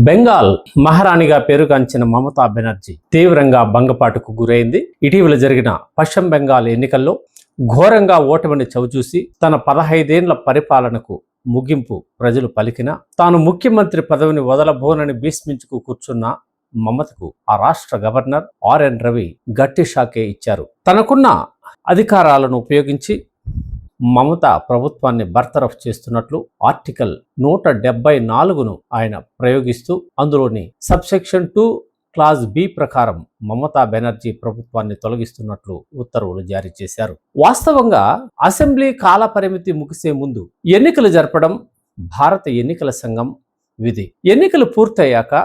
బెంగాల్ మహారాణిగా పేరుగాంచిన మమతా బెనర్జీ తీవ్రంగా భంగపాటుకు గురైంది. ఇటీవల జరిగిన పశ్చిమ బెంగాల్ ఎన్నికల్లో ఘోరంగా ఓటమిని చవిచూసి తన 15 ఏళ్ల పరిపాలనకు ముగింపు ప్రజలు పలికినా తాను ముఖ్యమంత్రి పదవిని వదలబోనని భీష్మించుకు కూర్చున్న మమతకు ఆ రాష్ట్ర గవర్నర్ ఆర్ఎన్ రవి గట్టి షాకే ఇచ్చారు. తనకున్న అధికారాలను ఉపయోగించి మమత ప్రభుత్వాన్ని బర్తరఫ్ చేస్తున్నట్లు ఆర్టికల్ 174ను ఆయన ప్రయోగిస్తూ అందులోని సబ్సెక్షన్ 2 క్లాజ్ బి ప్రకారం మమతా బెనర్జీ ప్రభుత్వాన్ని తొలగిస్తున్నట్లు ఉత్తర్వులు జారీ చేశారు. వాస్తవంగా అసెంబ్లీ కాల పరిమితి ముగిసే ముందు ఎన్నికలు జరపడం భారత ఎన్నికల సంఘం విధి. ఎన్నికలు పూర్తయ్యాక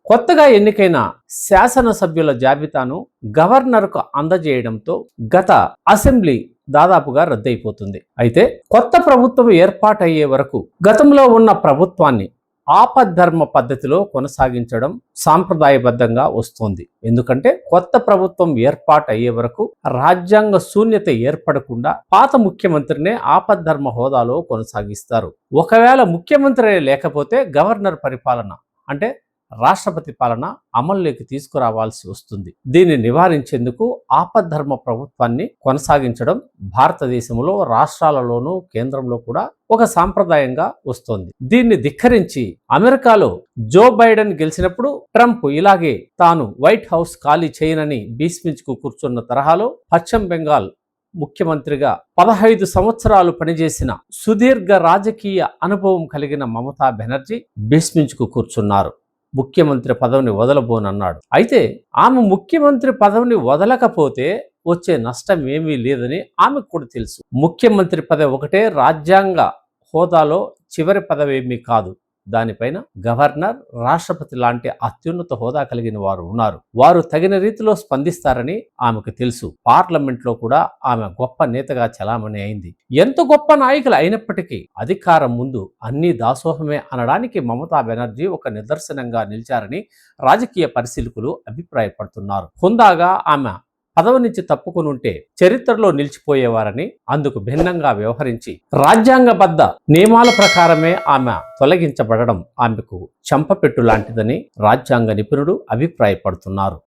కొత్తగా ఎన్నికైన శాసనసభ్యుల జాబితాను గవర్నర్కు అందజేయడంతో గత అసెంబ్లీ దాదాపుగా రద్దయిపోతుంది. అయితే కొత్త ప్రభుత్వం ఏర్పాటయ్యే వరకు గతంలో ఉన్న ప్రభుత్వాన్ని ఆపద్ధర్మ పద్ధతిలో కొనసాగించడం సాంప్రదాయబద్ధంగా వస్తోంది. ఎందుకంటే కొత్త ప్రభుత్వం ఏర్పాటయ్యే వరకు రాజ్యాంగ శూన్యత ఏర్పడకుండా పాత ముఖ్యమంత్రినే ఆపద్ధర్మ హోదాలో కొనసాగిస్తారు. ఒకవేళ ముఖ్యమంత్రి లేకపోతే గవర్నర్ పరిపాలన అంటే రాష్ట్రపతి పాలన అమల్లోకి తీసుకురావాల్సి వస్తుంది. దీన్ని నివారించేందుకు ఆపద్ధర్మ ప్రభుత్వాన్ని కొనసాగించడం భారతదేశంలో రాష్ట్రాలలోనూ కేంద్రంలో కూడా ఒక సాంప్రదాయంగా వస్తోంది. దీన్ని ధిక్కరించి అమెరికాలో జో బైడెన్ గెలిచినప్పుడు ట్రంప్ ఇలాగే తాను వైట్ హౌస్ ఖాళీ చేయనని భీష్మించుకు కూర్చున్న తరహాలో పశ్చిమ బెంగాల్ ముఖ్యమంత్రిగా 15 సంవత్సరాలు పనిచేసిన సుదీర్ఘ రాజకీయ అనుభవం కలిగిన మమతా బెనర్జీ భీష్మించుకు కూర్చున్నారు. ముఖ్యమంత్రి పదవిని వదలబోనన్నాడు. అయితే ఆమె ముఖ్యమంత్రి పదవిని వదలకపోతే వచ్చే నష్టం ఏమీ లేదని ఆమెకు కూడా తెలుసు. ముఖ్యమంత్రి పదవి ఒకటే రాజ్యాంగ హోదాలో చివరి పదవి ఏమీ కాదు. దానిపైన గవర్నర్, రాష్ట్రపతి లాంటి అత్యున్నత హోదా కలిగిన వారు ఉన్నారు. వారు తగిన రీతిలో స్పందిస్తారని ఆమెకు తెలుసు. పార్లమెంట్లో కూడా ఆమె గొప్ప నేతగా చలామణి అయింది. ఎంత గొప్ప నాయకులు అయినప్పటికీ అధికారం ముందు అన్ని దాసోహమే అనడానికి మమతా బెనర్జీ ఒక నిదర్శనంగా నిలిచారని రాజకీయ పరిశీలకులు అభిప్రాయపడుతున్నారు. హుందాగా ఆమె పదవి నుంచి తప్పుకుని ఉంటే చరిత్రలో నిలిచిపోయేవారని, అందుకు భిన్నంగా వ్యవహరించి రాజ్యాంగబద్ధ నియమాల ప్రకారమే ఆమె తొలగించబడడం ఆమెకు చెంపపెట్టు లాంటిదని రాజ్యాంగ నిపుణుడు అభిప్రాయపడుతున్నారు.